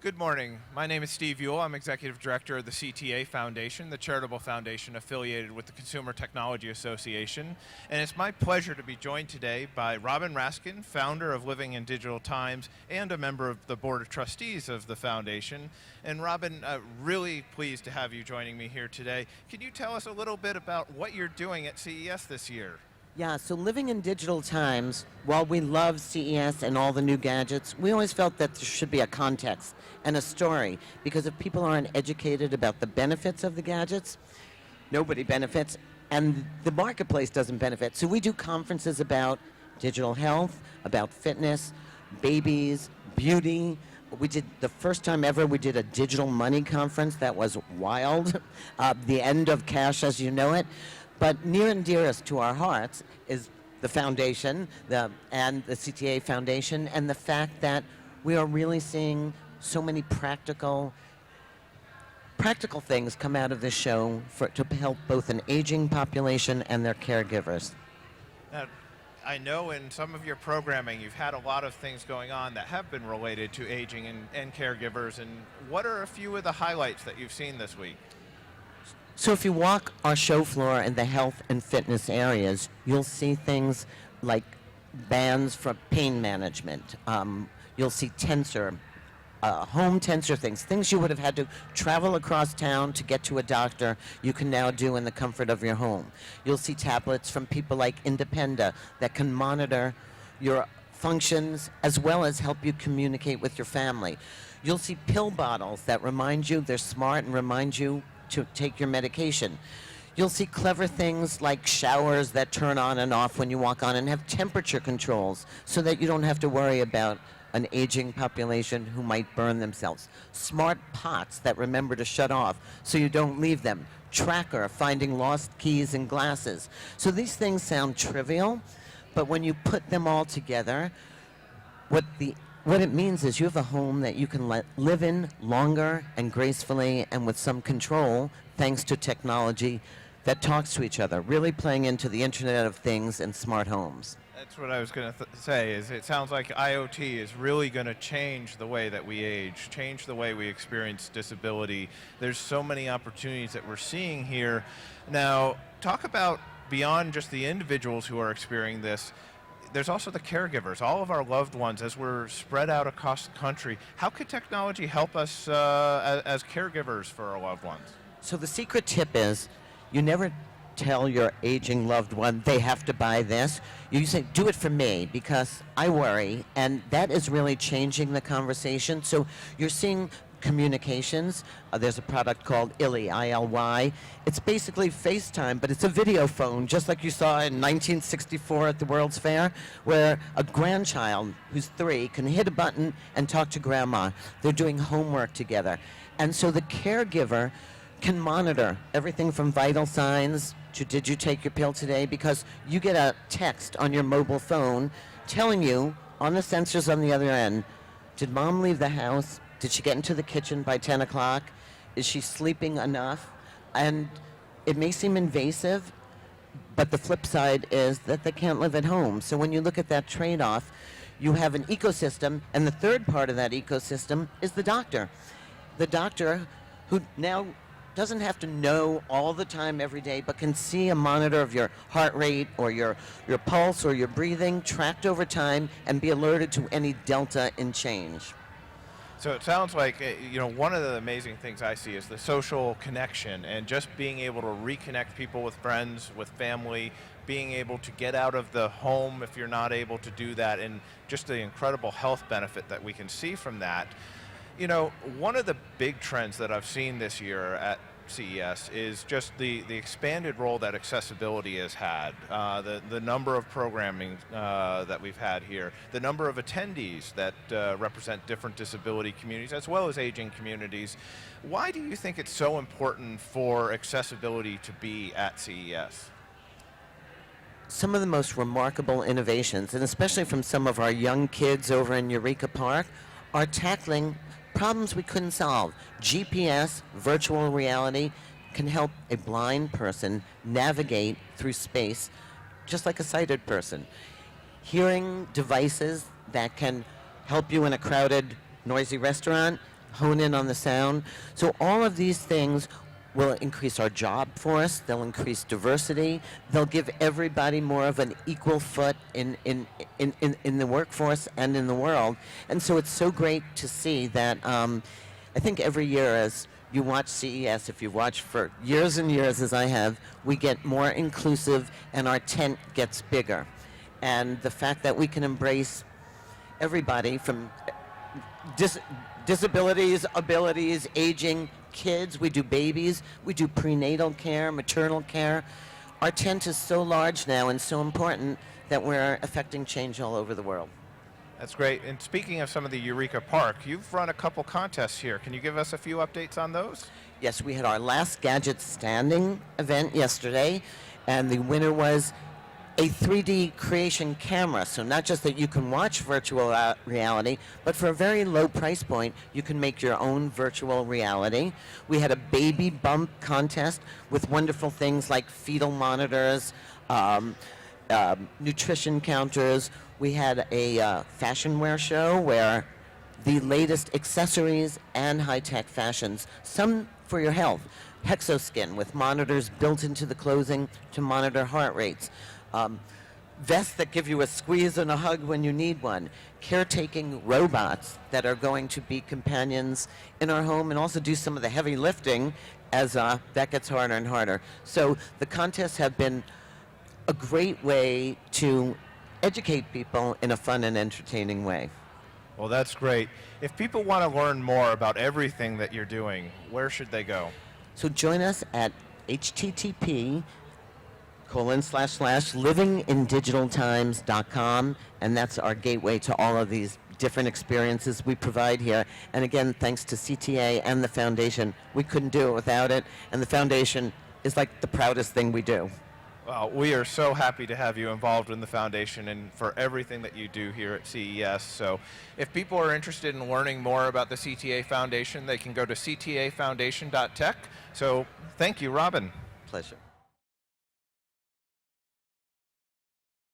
Good morning. My name is Steve Ewell. I'm Executive Director of the CTA Foundation, the charitable foundation affiliated with the Consumer Technology Association. And it's my pleasure to be joined today by Robin Raskin, founder of Living in Digital Times and a member of the Board of Trustees of the foundation. And Robin, really pleased to have you joining me here today. Can you tell us a little bit about what you're doing at CES this year? Yeah, so living in digital times, while we love CES and all the new gadgets, we always felt that there should be a context and a story, because if people aren't educated about the benefits of the gadgets, nobody benefits, and the marketplace doesn't benefit. So we do conferences about digital health, about fitness, babies, beauty. We did, the first time ever, we did a digital money conference that was wild, the end of cash as you know it. But near and dearest to our hearts is the foundation and the CTA Foundation, and the fact that we are really seeing so many practical things come out of this show to help both an aging population and their caregivers. Now, I know in some of your programming you've had a lot of things going on that have been related to aging and caregivers, and what are a few of the highlights that you've seen this week? So if you walk our show floor in the health and fitness areas, you'll see things like bands for pain management. You'll see tensor, home tensor things you would have had to travel across town to get to a doctor, you can now do in the comfort of your home. You'll see tablets from people like Independa that can monitor your functions as well as help you communicate with your family. You'll see pill bottles that remind you, they're smart and remind you to take your medication. You'll see clever things like showers that turn on and off when you walk on and have temperature controls so that you don't have to worry about an aging population who might burn themselves. Smart pots that remember to shut off so you don't leave them. Tracker, finding lost keys and glasses. So these things sound trivial, but when you put them all together, what it means is you have a home that you can live in longer and gracefully and with some control, thanks to technology that talks to each other, really playing into the Internet of Things and smart homes. That's what I was going to say, is it sounds like IoT is really going to change the way that we age, change the way we experience disability. There's so many opportunities that we're seeing here. Now, talk about beyond just the individuals who are experiencing this, there's also the caregivers, all of our loved ones as we're spread out across the country. How could technology help us as caregivers for our loved ones? So the secret tip is you never tell your aging loved one they have to buy this. You say, do it for me because I worry, and that is really changing the conversation. So you're seeing communications. There's a product called Illy, I-L-Y. It's basically FaceTime, but it's a video phone, just like you saw in 1964 at the World's Fair, where a grandchild who's 3 can hit a button and talk to grandma. They're doing homework together. And so the caregiver can monitor everything from vital signs to did you take your pill today, because you get a text on your mobile phone telling you on the sensors on the other end, did mom leave the house? Did she get into the kitchen by 10 o'clock? Is she sleeping enough? And it may seem invasive, but the flip side is that they can't live at home. So when you look at that trade-off, you have an ecosystem, and the third part of that ecosystem is the doctor. The doctor who now doesn't have to know all the time every day, but can see a monitor of your heart rate or your pulse or your breathing tracked over time and be alerted to any delta in change. So it sounds like, one of the amazing things I see is the social connection and just being able to reconnect people with friends, with family, being able to get out of the home if you're not able to do that, and just the incredible health benefit that we can see from that. One of the big trends that I've seen this year at CES is just the expanded role that accessibility has had, the number of programming that we've had here, the number of attendees that represent different disability communities as well as aging communities. Why do you think it's so important for accessibility to be at CES? Some of the most remarkable innovations, and especially from some of our young kids over in Eureka Park, are tackling problems we couldn't solve. GPS, virtual reality, can help a blind person navigate through space just like a sighted person. Hearing devices that can help you in a crowded, noisy restaurant, hone in on the sound. So all of these things will increase our job force, they'll increase diversity, they'll give everybody more of an equal foot in the workforce and in the world. And so it's so great to see that I think every year as you watch CES, if you've watched for years and years as I have, we get more inclusive and our tent gets bigger. And the fact that we can embrace everybody from disabilities, abilities, aging, kids, we do babies, we do prenatal care, maternal care. Our tent is so large now and so important that we're affecting change all over the world. That's great. And speaking of some of the Eureka Park, you've run a couple contests here. Can you give us a few updates on those? Yes, we had our last Gadget Standing event yesterday, and the winner was a 3D creation camera. So not just that you can watch virtual reality, but for a very low price point, you can make your own virtual reality. We had a baby bump contest with wonderful things like fetal monitors, nutrition counters. We had a fashion wear show where the latest accessories and high-tech fashions, some for your health. Hexoskin with monitors built into the clothing to monitor heart rates. Vests that give you a squeeze and a hug when you need one. Caretaking robots that are going to be companions in our home and also do some of the heavy lifting as that gets harder and harder. So the contests have been a great way to educate people in a fun and entertaining way. Well, that's great. If people want to learn more about everything that you're doing, where should they go? So join us at http://livingindigitaltimes.com, and that's our gateway to all of these different experiences we provide here. And again, thanks to CTA and the foundation, we couldn't do it without it, and the foundation is like the proudest thing we do. Well, we are so happy to have you involved in the foundation and for everything that you do here at CES. So if people are interested in learning more about the CTA Foundation, they can go to ctafoundation.tech. So thank you, Robin. Pleasure.